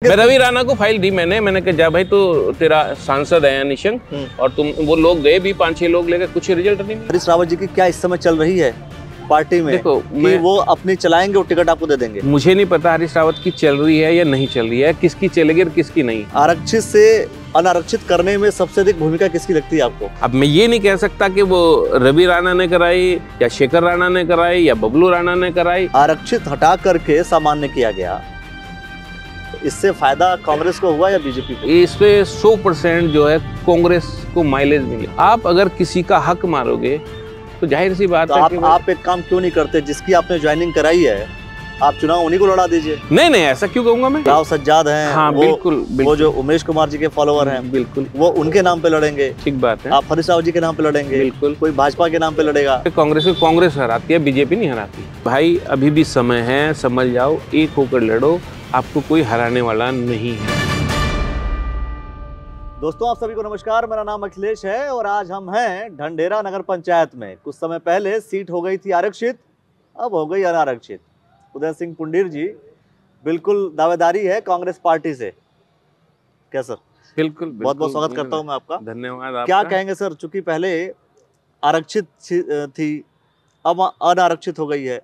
मैं रवि राणा को फाइल दी मैंने कहा जा भाई तो तेरा सांसद है निशंक और तुम वो लोग गए भी 5-6 लोग लेकर कुछ रिजल्ट नहीं मिला। हरीश रावत जी की क्या इस समय चल रही है पार्टी में? देखो कि वो अपनी चलाएंगे और टिकट आपको दे देंगे? मुझे नहीं पता हरीश रावत की चल रही है या नहीं चल रही है, किसकी चलेगी और किसकी नहीं। आरक्षित से अनारक्षित करने में सबसे अधिक भूमिका किसकी लगती है आपको? अब मैं ये नहीं कह सकता कि वो रवि राणा ने कराई या शेखर राणा ने कराई या बबलू राणा ने कराई। आरक्षित हटा करके सामान्य किया गया, इससे फायदा कांग्रेस को हुआ या बीजेपी को? इसपे 100% जो है कांग्रेस को माइलेज मिले। आप अगर किसी का हक मारोगे तो जाहिर सी बात है कि आप एक काम क्यों नहीं करते, जिसकी आपने ज्वाइनिंग कराई है आप चुनाव उन्हीं को लड़ा दीजिए। नहीं ऐसा क्यों कहूंगा मैं। राव सज्जाद हैं, हाँ, बिल्कुल। वो जो उमेश कुमार जी के फॉलोअर हैं, बिल्कुल वो उनके नाम पे लड़ेंगे। ठीक बात है। आप हरीश रावत जी के नाम पे लड़ेंगे, बिल्कुल। कोई भाजपा के नाम पे लड़ेगा। कांग्रेस को कांग्रेस हराती है, बीजेपी नहीं हराती। भाई अभी भी समय है, समझ जाओ, एक होकर लड़ो, आपको कोई हराने वाला नहीं है। दोस्तों आप सभी को नमस्कार, मेरा नाम अखिलेश है और आज हम हैं ढंढेरा नगर पंचायत में। कुछ समय पहले सीट हो गई थी आरक्षित, अब हो गई अनारक्षित। उदय सिंह पुंडीर जी बिल्कुल दावेदारी है कांग्रेस पार्टी से। क्या सर? बिल्कुल बहुत बहुत स्वागत करता हूं मैं आपका। धन्यवाद आपका। क्या कहेंगे सर, चूंकि पहले आरक्षित थी अब अनारक्षित हो गई है।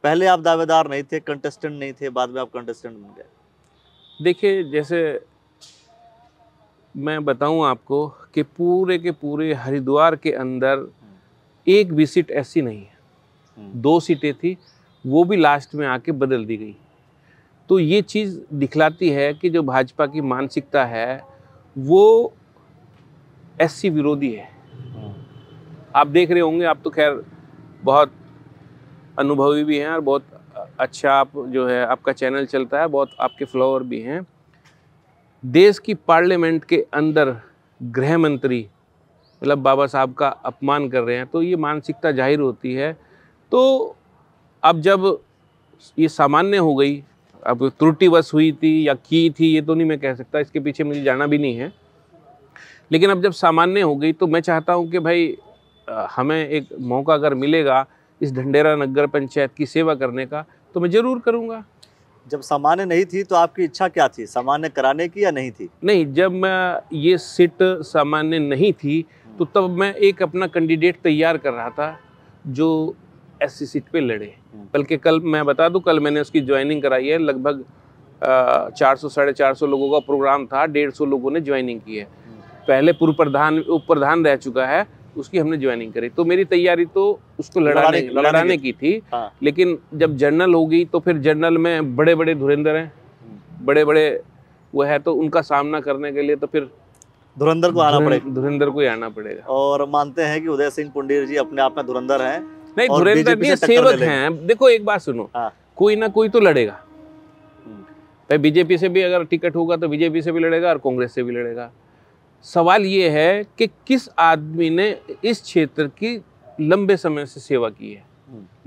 पहले आप दावेदार नहीं थे, कंटेस्टेंट नहीं थे, बाद में आप कंटेस्टेंट बन गए। देखिए, जैसे मैं बताऊं आपको कि पूरे के पूरे हरिद्वार के अंदर एक भी सीट ऐसी नहीं है। 2 सीटें थी, वो भी लास्ट में आके बदल दी गई। तो ये चीज़ दिखलाती है कि जो भाजपा की मानसिकता है वो एससी विरोधी है। आप देख रहे होंगे, आप तो खैर बहुत अनुभवी भी हैं और बहुत अच्छा आप जो है आपका चैनल चलता है, बहुत आपके फॉलोअर भी हैं। देश की पार्लियामेंट के अंदर गृह मंत्री मतलब बाबा साहब का अपमान कर रहे हैं, तो ये मानसिकता जाहिर होती है। तो अब जब ये सामान्य हो गई, अब त्रुटिवश हुई थी या की थी ये तो नहीं मैं कह सकता, इसके पीछे मुझे जाना भी नहीं है, लेकिन अब जब सामान्य हो गई तो मैं चाहता हूँ कि भाई हमें एक मौका अगर मिलेगा इस ढंढेरा नगर पंचायत की सेवा करने का तो मैं ज़रूर करूँगा। जब सामान्य नहीं थी तो आपकी इच्छा क्या थी, सामान्य कराने की या नहीं थी? नहीं, जब मैं ये सीट सामान्य नहीं थी तो तब मैं एक अपना कैंडिडेट तैयार कर रहा था जो ऐसी सीट पे लड़े। बल्कि कल मैं बता दूं, कल मैंने उसकी ज्वाइनिंग कराई है। लगभग 400-450 लोगों का प्रोग्राम था, 150 लोगों ने ज्वाइनिंग की है। पहले पूर्व प्रधान उप प्रधान रह चुका है, उसकी हमने ज्वाइनिंग करी। तो मेरी तैयारी तो उसको लड़ाने की थी। हाँ। लेकिन जब जनरल हो गई तो फिर जनरल में बड़े बड़े धुरंधर हैं, बड़े बड़े वो है, तो उनका सामना करने के लिए तो फिर धुरंधर को आना पड़ेगा। धुरंधर को ही आना पड़ेगा। और मानते हैं कि उदय सिंह पुंडीर जी अपने आप में धुरंधर हैं? नहीं, धुरंधर नहीं, सेवक हैं। देखो एक बात सुनो, कोई ना कोई तो लड़ेगा। भाई बीजेपी से भी अगर टिकट होगा तो बीजेपी से भी लड़ेगा और कांग्रेस से भी लड़ेगा। सवाल ये है कि किस आदमी ने इस क्षेत्र की लंबे समय से सेवा की है।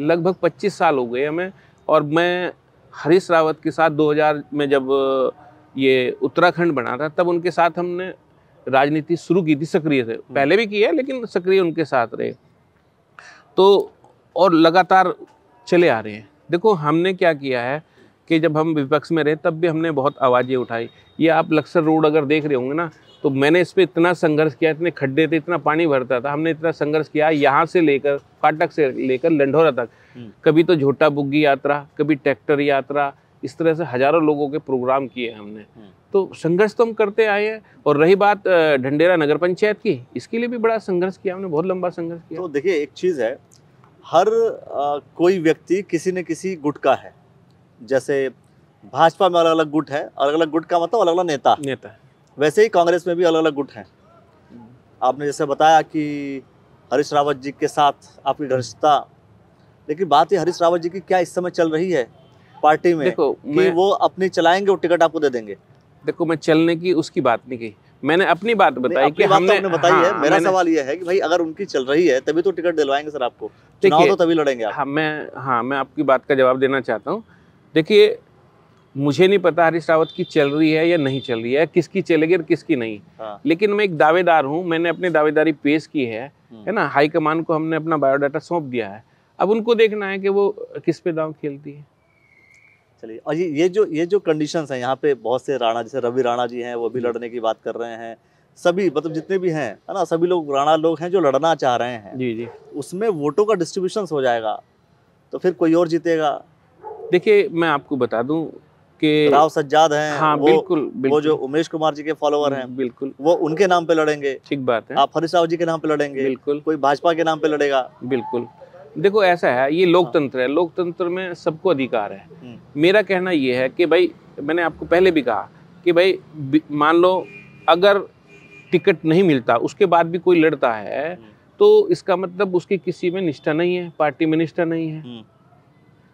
लगभग 25 साल हो गए हमें। और मैं हरीश रावत के साथ 2000 में जब ये उत्तराखंड बना था तब उनके साथ हमने राजनीति शुरू की थी, सक्रिय से। पहले भी की है लेकिन सक्रिय उनके साथ रहे, तो और लगातार चले आ रहे हैं। देखो हमने क्या किया है कि जब हम विपक्ष में रहे तब भी हमने बहुत आवाज़ें उठाई। ये आप लक्सर रोड अगर देख रहे होंगे ना, तो मैंने इस पर इतना संघर्ष किया, इतने खड्डे थे, इतना पानी भरता था, हमने इतना संघर्ष किया। यहाँ से लेकर फाटक से लेकर लंढौरा तक, कभी तो झोटा बुग्गी यात्रा, कभी ट्रैक्टर यात्रा, इस तरह से हजारों लोगों के प्रोग्राम किए हमने। तो संघर्ष तो हम करते आए हैं। और रही बात ढंढेरा नगर पंचायत की, इसके लिए भी बड़ा संघर्ष किया हमने, बहुत लंबा संघर्ष किया। तो देखिए एक चीज़ है, हर कोई व्यक्ति किसी न किसी गुट का है। जैसे भाजपा में अलग अलग गुट है, अलग अलग गुट का मतलब अलग अलग नेता। वैसे ही कांग्रेस में भी अलग अलग गुट हैं। आपने जैसे बताया कि हरीश रावत जी के साथ आपकी घनिष्ठता, लेकिन बात ये हरीश रावत जी की क्या इस समय चल रही है पार्टी में? देखो कि वो अपनी चलाएंगे और टिकट आपको दे देंगे? देखो मैं चलने की उसकी बात नहीं की, मैंने अपनी बात बताई कि हमने बताई है। मेरा सवाल ये है कि भाई अगर उनकी चल रही है तभी तो टिकट दिलवाएंगे सर आपको, चुनाव तो तभी लड़ेंगे आप। मैं आपकी बात का जवाब देना चाहता हूँ। देखिए मुझे नहीं पता हरीश रावत की चल रही है या नहीं चल रही है, किसकी चलेगी और किसकी नहीं। लेकिन मैं एक दावेदार हूँ, मैंने अपनी दावेदारी पेश की है ना। हाईकमान को हमने अपना बायोडाटा सौंप दिया है। अब उनको देखना है कि वो किस पे दांव खेलती है। चलिए, और ये जो कंडीशंस हैं यहाँ पे, बहुत से राणा, जैसे रवि राणा जी हैं, वो भी लड़ने की बात कर रहे हैं, सभी मतलब जितने भी हैं, है ना, सभी लोग राणा लोग हैं जो लड़ना चाह रहे हैं। जी जी। उसमें वोटों का डिस्ट्रीब्यूशन हो जाएगा तो फिर कोई और जीतेगा। देखिए मैं आपको बता दूं कि राव सज्जाद हैं, हाँ, बिल्कुल। वो जो उमेश कुमार जी के फॉलोअर हैं, बिल्कुल, वो उनके नाम पे लड़ेंगे। ठीक बात है। आप हरीश राव जी के नाम पे लड़ेंगे, बिल्कुल, कोई भाजपा के नाम पे लड़ेगा। बिल्कुल। देखो ऐसा है, ये लोकतंत्र है, लोकतंत्र में सबको अधिकार है। मेरा कहना ये है कि भाई, मैंने आपको पहले भी कहा कि भाई मान लो अगर टिकट नहीं मिलता उसके बाद भी कोई लड़ता है तो इसका मतलब उसकी किसी में निष्ठा नहीं है, पार्टी में निष्ठा नहीं है।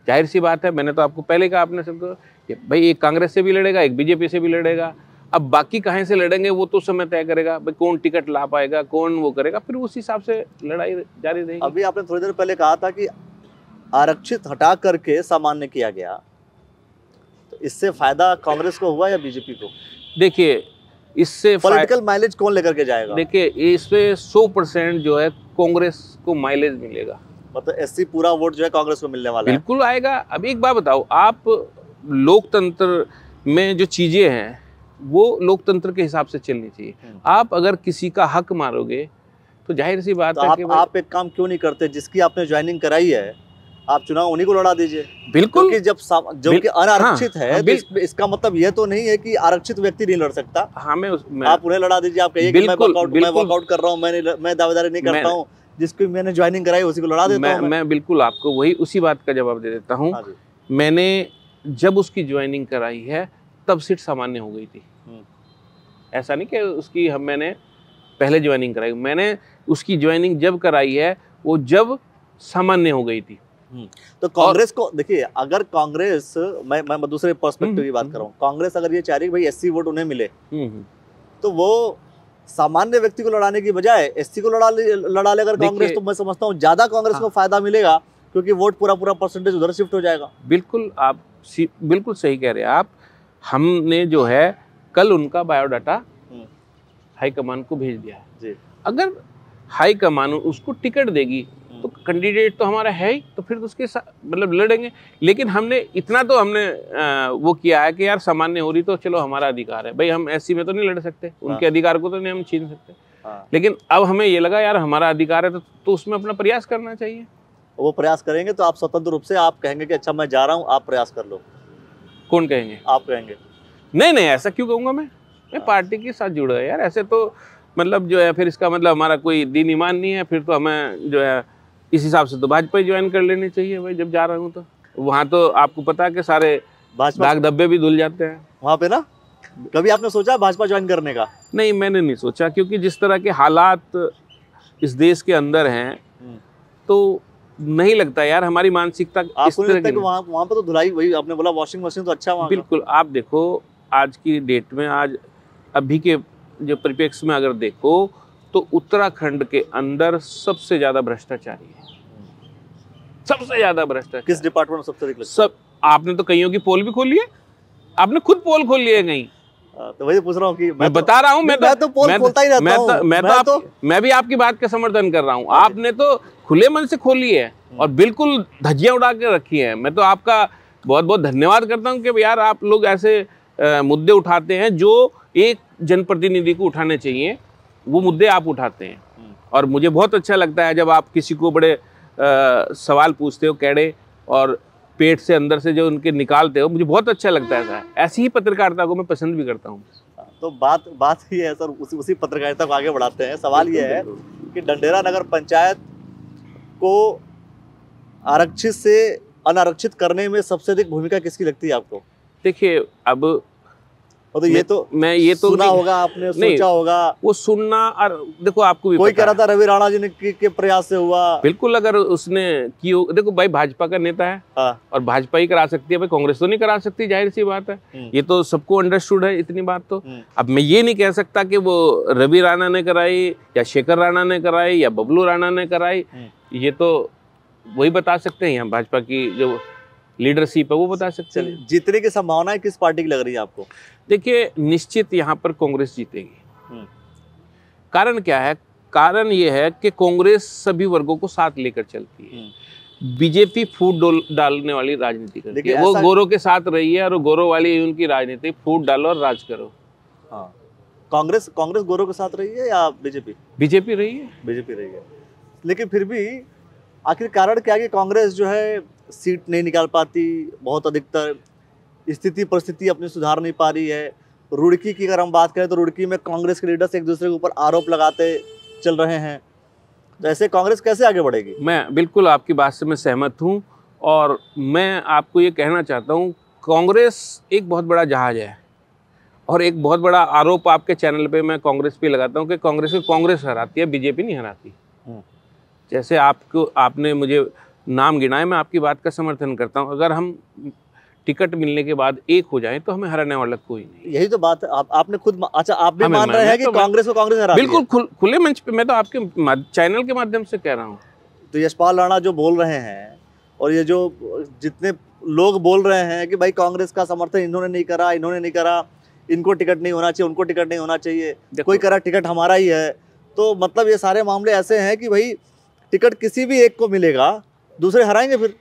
जाहिर सी बात है, मैंने तो आपको पहले कहा, आपने सबको कि भाई एक कांग्रेस से भी लड़ेगा, एक बीजेपी से भी लड़ेगा। अब बाकी कहाँ से लड़ेंगे वो तो समय तय करेगा, भाई कौन टिकट ला पाएगा, कौन वो करेगा, फिर उस हिसाब से लड़ाई जारी रहेगी। अभी आपने थोड़ी देर पहले कहा था कि आरक्षित हटा करके सामान्य किया गया, तो इससे फायदा कांग्रेस को हुआ या बीजेपी को? देखिए इससे पॉलिटिकल माइलेज कौन लेकर के जाएगा? देखिए इससे 100% जो है कांग्रेस को माइलेज मिलेगा। मतलब एससी पूरा वोट जो है कांग्रेस को मिलने वाला है। बिल्कुल आएगा। अब एक बात बताओ, आप लोकतंत्र में जो चीजें हैं वो लोकतंत्र के हिसाब से चलनी चाहिए। आप अगर किसी का हक मारोगे तो जाहिर सी बात है कि आप एक काम क्यों नहीं करते, जिसकी आपने ज्वाइनिंग कराई है आप चुनाव उन्हीं को लड़ा दीजिए। बिल्कुल, क्योंकि जो कि अनारक्षित है तो इसका मतलब यह तो नहीं है कि आरक्षित व्यक्ति नहीं लड़ सकता। हाँ, आप उन्हें लड़ा दीजिए। आप कहिए कि मैं वॉकआउट कर रहा हूँ, मैं दावेदारी नहीं करता हूँ, जिसकी मैंने ज्वाइनिंग कराई उसी को लड़ा देता हूँ। मैं बिल्कुल आपको उसी बात का जवाब दे देता हूँ। मैंने जब उसकी ज्वाइनिंग कराई है तब सीट सामान्य हो गई थी। ऐसा नहीं कि उसकी मैंने पहले ज्वाइनिंग कराई, मैंने उसकी ज्वाइनिंग जब कराई है वो जब सामान्य हो गई थी। तो कांग्रेस को देखिए, अगर कांग्रेस, मैं दूसरे पर्सपेक्टिव की बात कर रहा हूँ, कांग्रेस अगर ये चाह रही है भाई एससी वोट उन्हें मिले, तो वो सामान्य व्यक्ति को लड़ाने की बजाय एससी को लड़ा लेकर कांग्रेस, तो मैं समझता हूँ ज्यादा कांग्रेस को फायदा मिलेगा, क्योंकि वोट पूरा परसेंटेज उधर शिफ्ट हो जाएगा। बिल्कुल, आप बिल्कुल सही कह रहे हैं आप। हमने जो है कल उनका बायोडाटा हाईकमान को भेज दिया है। अगर हाईकमान उसको टिकट देगी तो कैंडिडेट तो हमारा है ही, तो फिर उसके साथ मतलब लड़ेंगे। लेकिन हमने इतना तो वो किया है कि यार सामान्य हो रही तो चलो हमारा अधिकार है, भाई हम एससी में तो नहीं लड़ सकते, उनके अधिकार को तो नहीं हम छीन सकते। लेकिन अब हमें ये लगा यार हमारा अधिकार है तो उसमें अपना प्रयास करना चाहिए। वो प्रयास करेंगे तो आप स्वतंत्र रूप से आप कहेंगे कि अच्छा मैं जा रहा हूँ, आप प्रयास कर लो। कौन कहेंगे? आप कहेंगे। नहीं, ऐसा क्यों कहूँगा मैं पार्टी के साथ जुड़ा है यार। ऐसे तो मतलब जो है फिर इसका मतलब हमारा कोई दीन ईमान नहीं है, फिर तो हमें जो है इस हिसाब से तो भाजपा ही ज्वाइन कर लेनी चाहिए भाई। जब जा रहा हूँ तो वहाँ तो आपको पता है कि सारे दाग धब्बे भी धुल जाते हैं वहाँ पे ना। कभी आपने सोचा भाजपा ज्वाइन करने का? नहीं, मैंने नहीं सोचा, क्योंकि जिस तरह के हालात इस देश के अंदर हैं तो नहीं लगता यार हमारी मानसिकता इस तरह की। वहाँ पे तो धुलाई, वही आपने बोला वॉशिंग मशीन तो अच्छा वहाँ। बिल्कुल, आप देखो आज की डेट में, आज अभी के जो परिप्रेक्ष्य में अगर देखो तो उत्तराखंड के अंदर सबसे ज्यादा भ्रष्टाचारी है, सबसे ज्यादा भ्रष्टाचार। किस डिपार्टमेंट में सबसे अधिक? सब। आपने तो कईयों की पोल भी खोली है, आपने खुद पोल खोल ली है कहीं। तो वही पूछ रहा हूँ कि मैं बता रहा हूँ, मैं तो पोल खोलता ही रहता हूँ। मैं भी आपकी बात का समर्थन कर रहा हूँ। आपने तो खुले मन से खोली है और बिल्कुल धज्जियां उड़ा के रखी है। मैं तो आपका बहुत बहुत धन्यवाद करता हूँ कि यार आप लोग ऐसे मुद्दे उठाते हैं जो एक जनप्रतिनिधि को उठाने चाहिए, वो मुद्दे आप उठाते हैं। और मुझे बहुत अच्छा लगता है जब आप किसी को बड़े सवाल पूछते हो, कैड़े और पेट से अंदर से जो उनके निकालते हो, मुझे बहुत अच्छा लगता है। ऐसी ही पत्रकारिता को मैं पसंद भी करता हूँ। तो बात ही है सर, उसी पत्रकारिता को आगे बढ़ाते हैं। सवाल ये है कि डंडेरा नगर पंचायत को आरक्षित से अनारक्षित करने में सबसे अधिक भूमिका किसकी लगती है आपको? देखिए अब तो ये तो सुना होगा आपने, सोचा होगा। वो सुनना, और देखो आपको भी कोई कह रहा था रवि राणा जी ने के प्रयास से हुआ। बिल्कुल, अगर उसने की, देखो भाई भाजपा का नेता है और भाजपा ही करा सकती है, भाई कांग्रेस तो नहीं करा सकती, जाहिर सी बात है। ये तो सबको अंडरस्टूड है, इतनी बात तो। अब मैं ये नहीं कह सकता कि वो रवि राणा ने कराई या शेखर राणा ने कराई या बबलू राणा ने कराई, ये तो वही बता सकते हैं। यहाँ भाजपा की जो लीडरशिप है वो बता सकते हैं। जीतने की संभावना किस पार्टी की लग रही है आपको? देखिए निश्चित यहाँ पर कांग्रेस जीतेगी। कारण क्या है? कारण ये है कि कांग्रेस सभी वर्गों को साथ लेकर चलती है। बीजेपी फूट डालने वाली राजनीति करती है। वो गोरों के साथ रही है और गोरों वाली उनकी राजनीति, फूट डालो और राज करो। हाँ, कांग्रेस गोरों के साथ रही है या बीजेपी? बीजेपी रही है। बीजेपी रही है, लेकिन फिर भी आखिर कारण क्या है कि कांग्रेस जो है सीट नहीं निकाल पाती, बहुत अधिकतर स्थिति परिस्थिति अपनी सुधार नहीं पा रही है। रुड़की की अगर हम बात करें तो रुड़की में कांग्रेस के लीडर्स एक दूसरे के ऊपर आरोप लगाते चल रहे हैं, तो ऐसे कांग्रेस कैसे आगे बढ़ेगी? मैं बिल्कुल आपकी बात से मैं सहमत हूँ और मैं आपको ये कहना चाहता हूँ, कांग्रेस एक बहुत बड़ा जहाज है और एक बहुत बड़ा आरोप आपके चैनल पे मैं कांग्रेस पे लगाता हूँ कि कांग्रेस हराती है, बीजेपी नहीं हराती। जैसे आपने मुझे नाम गिनाए, मैं आपकी बात का समर्थन करता हूँ। अगर हम टिकट मिलने के बाद एक हो जाएं तो हमें हराने वाला कोई नहीं। यही तो बात है। आपने खुद, अच्छा आप भी मान रहे हैं कि कांग्रेस को कांग्रेस हरा? बिल्कुल खुले मंच पे, मैं तो आपके चैनल के माध्यम से कह रहा हूँ। तो यशपाल राणा जो बोल रहे हैं और ये जो जितने लोग बोल रहे हैं कि भाई कांग्रेस का समर्थन इन्होंने नहीं करा, इनको टिकट नहीं होना चाहिए, उनको टिकट नहीं होना चाहिए, कोई करा टिकट हमारा ही है, तो मतलब ये सारे मामले ऐसे हैं कि भाई टिकट किसी भी एक को मिलेगा, दूसरे हराएंगे फिर।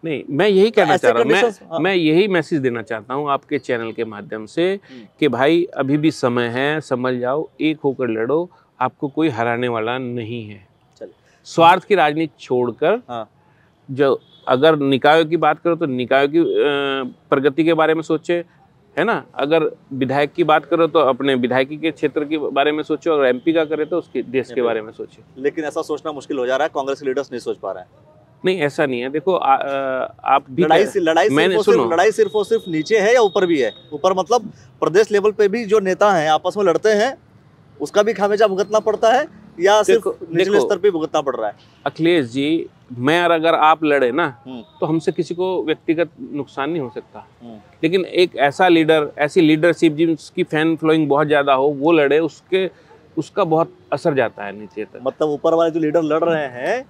नहीं, मैं यही कहना चाह रहा हूँ, मैं यही मैसेज देना चाहता हूँ आपके चैनल के माध्यम से कि भाई अभी भी समय है, समझ जाओ, एक होकर लड़ो, आपको कोई हराने वाला नहीं है। स्वार्थ की राजनीति छोड़कर जो अगर निकायों की बात करो तो निकायों की प्रगति के बारे में सोचे, है ना। अगर विधायक की बात करो तो अपने विधायकी के क्षेत्र के बारे में सोचो, अगर एमपी का करे तो उसके देश के बारे में सोचे। लेकिन ऐसा सोचना मुश्किल हो जा रहा है, कांग्रेस के लीडर्स नहीं सोच पा रहे हैं। नहीं, ऐसा नहीं है। देखो आप भी लड़ाई सिर्फ और सिर्फ नीचे है या ऊपर भी है? ऊपर मतलब प्रदेश लेवल पे भी जो नेता हैं आपस में लड़ते हैं, उसका भी खामियाजा भुगतना पड़ता है या सिर्फ निचले स्तर पे भुगतना पड़ रहा है? अखिलेश जी, मैं और अगर आप लड़े ना तो हमसे किसी को व्यक्तिगत नुकसान नहीं हो सकता, लेकिन एक ऐसा लीडर, ऐसी लीडरशिप जिसकी फैन फॉलोइंग बहुत ज्यादा हो, वो लड़े, उसका बहुत असर जाता है नीचे तक। मतलब ऊपर वाले जो लीडर लड़ रहे हैं,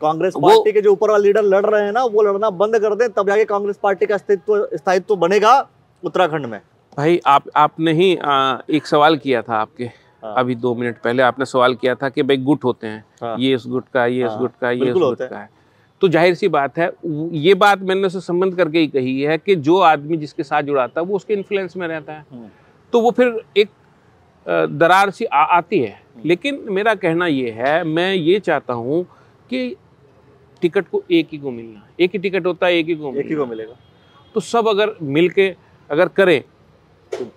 कांग्रेस पार्टी के जो ऊपर वाले लीडर लड़ रहे हैं ना, वो लड़ना बंद कर दें, तब जाके कांग्रेस पार्टी का स्थायित्व बनेगा उत्तराखंड में। भाई आपने ही एक सवाल किया था आपके अभी 2 मिनट पहले आपने सवाल किया था कि भाई गुट होते हैं, ये इस गुट का, ये इस गुट का, ये इस गुट का है। तो जाहिर सी बात है, ये बात मैंने उससे संबंध करके ही कही है कि जो आदमी जिसके साथ जुड़ाता है वो उसके इन्फ्लुएंस में रहता है, तो वो फिर एक दरार सी आती है। लेकिन मेरा कहना ये है, मैं ये चाहता हूँ कि टिकट को एक ही को मिलना, एक ही टिकट होता है, एक ही को मिलेगा। तो सब अगर मिलके अगर करें,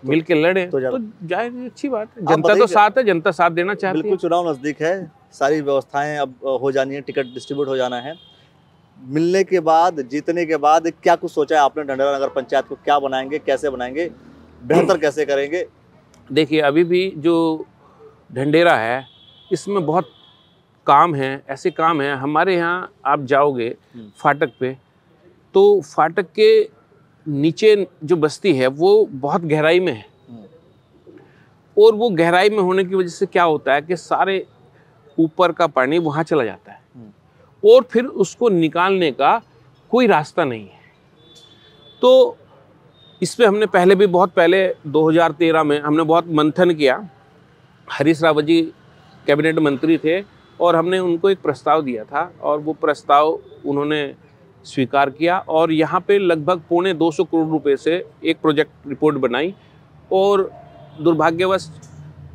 मिलके लड़े तो जाहिर अच्छी बात है। जनता तो साथ है, जनता साथ देना चाहती है। बिल्कुल, चुनाव नजदीक है, सारी व्यवस्थाएं अब हो जानी है, टिकट डिस्ट्रीब्यूट हो जाना है। मिलने के बाद, जीतने के बाद क्या कुछ सोचा है आपने ढंढेरा नगर पंचायत को? क्या बनाएंगे, कैसे बनाएंगे, बेहतर कैसे करेंगे? देखिए, अभी भी जो ढंढेरा है इसमें बहुत काम है, ऐसे काम है। हमारे यहाँ आप जाओगे फाटक पे, तो फाटक के नीचे जो बस्ती है वो बहुत गहराई में है, और वो गहराई में होने की वजह से क्या होता है कि सारे ऊपर का पानी वहाँ चला जाता है और फिर उसको निकालने का कोई रास्ता नहीं है। तो इस पे हमने पहले भी, बहुत पहले 2013 में हमने बहुत मंथन किया। हरीश रावत जी कैबिनेट मंत्री थे और हमने उनको एक प्रस्ताव दिया था और वो प्रस्ताव उन्होंने स्वीकार किया और यहाँ पे लगभग 225 करोड़ रुपए से एक प्रोजेक्ट रिपोर्ट बनाई, और दुर्भाग्यवश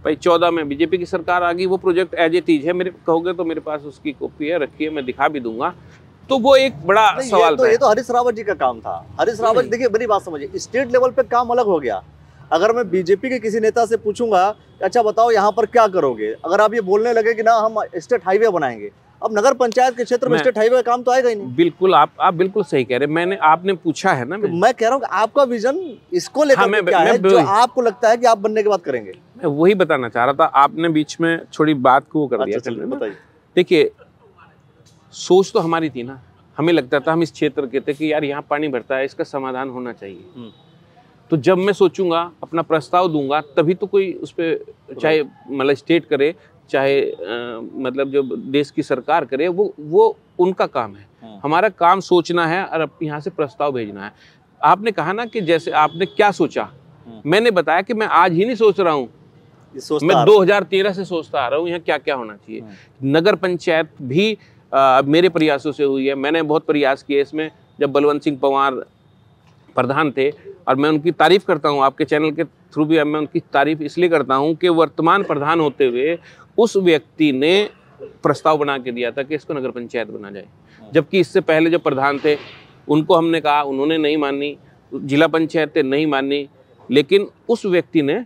भाई 14 में बीजेपी की सरकार आ गई। वो प्रोजेक्ट एज इट इज है, मेरे कहोगे तो मेरे पास उसकी कॉपी है, रखिए, मैं दिखा भी दूंगा। तो वो एक बड़ा सवाल था। ये तो हरीश रावत जी का काम था। हरीश रावत, देखिए मेरी बात समझिए, स्टेट लेवल पे काम अलग हो गया। अगर मैं बीजेपी के किसी नेता से पूछूंगा, अच्छा बताओ यहाँ पर क्या करोगे, अगर आप ये बोलने लगे कि ना हम स्टेट हाईवे बनाएंगे, अब नगर पंचायत के क्षेत्र में स्टेट हाईवे का काम तो आएगा ही नहीं। बिल्कुल, आप बिल्कुल सही कह रहे हैं। आपने पूछा है ना, मैं कह रहा हूँ आपका विजन इसको लेकर क्या है, जो आपको लगता है कि आप बनने के बाद करेंगे? मैं वही बताना चाह रहा था, आपने बीच में थोड़ी बात को कर दिया। बताइए। देखिए, सोच तो हमारी थी ना, हमें लगता था, हम इस क्षेत्र के थे कि यार यहाँ पानी भरता है, इसका समाधान होना चाहिए। तो जब मैं सोचूंगा, अपना प्रस्ताव दूंगा, तभी तो कोई उस पर, चाहे मतलब स्टेट करे, चाहे मतलब जो देश की सरकार करे, वो उनका काम है। हमारा काम सोचना है और यहाँ से प्रस्ताव भेजना है। आपने कहा ना कि जैसे आपने क्या सोचा, मैंने बताया कि मैं आज ही नहीं सोच रहा हूँ, मैं 2013 से सोचता आ रहा हूँ यहाँ क्या क्या होना चाहिए। नगर पंचायत भी मेरे प्रयासों से हुई है। मैंने बहुत प्रयास किए इसमें, जब बलवंत सिंह पंवार प्रधान थे, और मैं उनकी तारीफ़ करता हूँ, आपके चैनल के थ्रू भी मैं उनकी तारीफ़ इसलिए करता हूँ कि वर्तमान प्रधान होते हुए उस व्यक्ति ने प्रस्ताव बना के दिया था कि इसको नगर पंचायत बना जाए, जबकि इससे पहले जो प्रधान थे उनको हमने कहा, उन्होंने नहीं मानी, जिला पंचायतें नहीं मानी, लेकिन उस व्यक्ति ने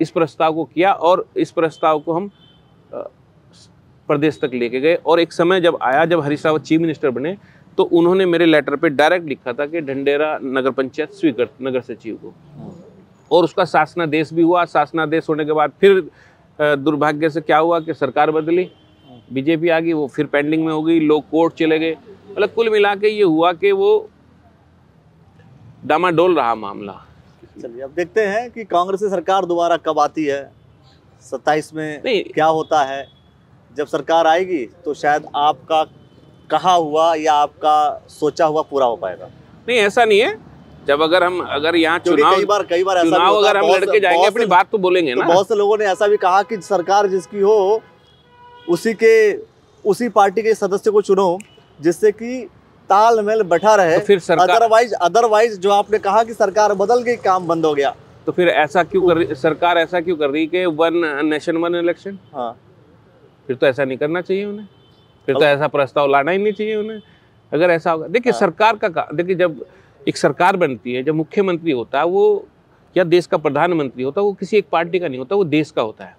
इस प्रस्ताव को किया और इस प्रस्ताव को हम प्रदेश तक लेके गए। और एक समय जब आया, जब हरीश रावत चीफ मिनिस्टर बने, तो उन्होंने मेरे लेटर पे डायरेक्ट लिखा था कि ढंढेरा नगर पंचायत स्वीकृत नगर सचिव को, और उसका शासनादेश भी हुआ। शासनादेश होने के बाद फिर दुर्भाग्य से क्या हुआ कि सरकार बदली, बीजेपी आ गई, वो फिर पेंडिंग में हो गई, लोग कोर्ट चले गए। मतलब कुल मिला के ये हुआ कि वो डामाडोल रहा मामला। चलिए अब देखते हैं कि कांग्रेस की सरकार दोबारा कब आती है, 27 में क्या होता है। जब सरकार आएगी तो शायद आपका कहा हुआ या आपका सोचा हुआ पूरा हो पाएगा। नहीं, ऐसा नहीं है। जब अगर यहाँ चुनाव कई बार ऐसा चुनाव अगर हम लड़के जाएंगे, अपनी बात तो बोलेंगे ना। बहुत से लोगों ने ऐसा भी कहा कि सरकार जिसकी हो उसी पार्टी के सदस्य को चुनो, जिससे कि तालमेल बैठा रहे। तो फिर सरकार अदरवाइज जो आपने कहा कि सरकार बदल गई, काम बंद हो गया, तो फिर ऐसा क्यों कर रही सरकार? ऐसा क्यों कर रही कि 1 नेशन 1 इलेक्शन? हाँ, फिर तो ऐसा नहीं करना चाहिए उन्हें, फिर तो ऐसा प्रस्ताव लाना ही नहीं चाहिए उन्हें। अगर ऐसा होगा, देखिए सरकार का देखिए, जब एक सरकार बनती है, जब मुख्यमंत्री होता है वो, या देश का प्रधानमंत्री होता है, वो किसी एक पार्टी का नहीं होता, वो देश का होता है।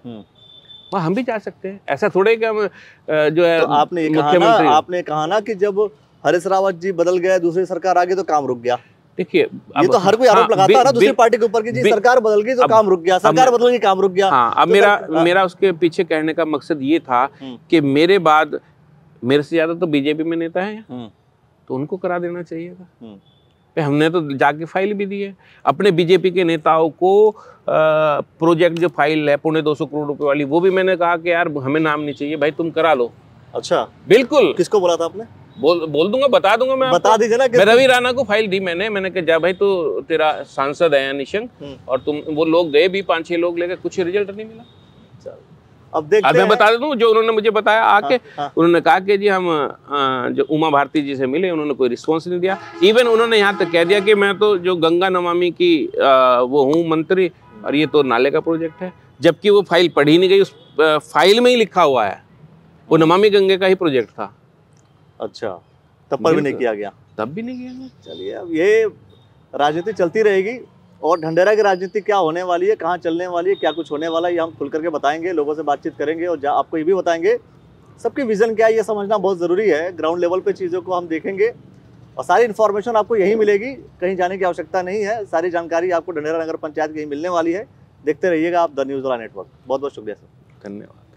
वहाँ हम भी जा सकते हैं, ऐसा थोड़े कि हम जो है। तो आपने कहा ना कि जब हरीश रावत जी बदल गए, दूसरी सरकार आ गई तो काम रुक गया। देखिए ये तो हर कोई आरोप लगाता है ना दूसरी पार्टी के ऊपर कि जी सरकार बदल गई तो काम रुक गया, सरकार बदल गई काम रुक गया। हाँ, अब मेरा उसके पीछे कहने का मकसद ये था कि मेरे बाद मेरे से ज्यादा तो बीजेपी में नेता है, तो उनको करा देना चाहिए था। हमने तो जाके फाइल भी दी है अपने बीजेपी के नेताओं को। प्रोजेक्ट जो फाइल है 250 करोड़ रुपए वाली, वो भी मैंने कहा कि यार हमें नाम नहीं चाहिए भाई, तुम करा लो। अच्छा, बिल्कुल। किसको बोला था आपने? बोल दूंगा, बता दूंगा मैं, बता दीजिए ना। मैं रवि राणा को फाइल दी मैंने कहा जा भाई, तो तेरा सांसद है निशंक, और तुम, वो लोग गए भी 5-6 लोग लेकर, कुछ रिजल्ट नहीं मिला। अब देखते हैं। मैं बता देता हूँ जो उन्होंने मुझे बताया आके। उन्होंने कहा कि जी हम जो उमा भारती जी से मिले, उन्होंने कोई रिस्पॉन्स नहीं दिया। इवन उन्होंने यहाँ तक कह दिया कि मैं तो जो गंगा नमामि की वो हूँ मंत्री, और ये तो नाले का प्रोजेक्ट है, जबकि वो फाइल पढ़ी नहीं गई। उस फाइल में ही लिखा हुआ है वो नमामि गंगे का ही प्रोजेक्ट था। अच्छा, तब पर भी नहीं किया गया? तब भी नहीं किया गया। चलिए, अब ये राजनीति चलती रहेगी, और ढंढेरा की राजनीति क्या होने वाली है, कहाँ चलने वाली है, क्या कुछ होने वाला है, ये हम खुल करके बताएंगे, लोगों से बातचीत करेंगे, और आपको ये भी बताएंगे सबकी विजन क्या है, ये समझना बहुत ज़रूरी है। ग्राउंड लेवल पे चीज़ों को हम देखेंगे, और सारी इन्फॉर्मेशन आपको यहीं मिलेगी, कहीं जाने की आवश्यकता नहीं है। सारी जानकारी आपको ढंढेरा नगर पंचायत की मिलने वाली है। देखते रहिएगा आप द न्यूज़ वाला नेटवर्क। बहुत बहुत शुक्रिया सर। धन्यवाद।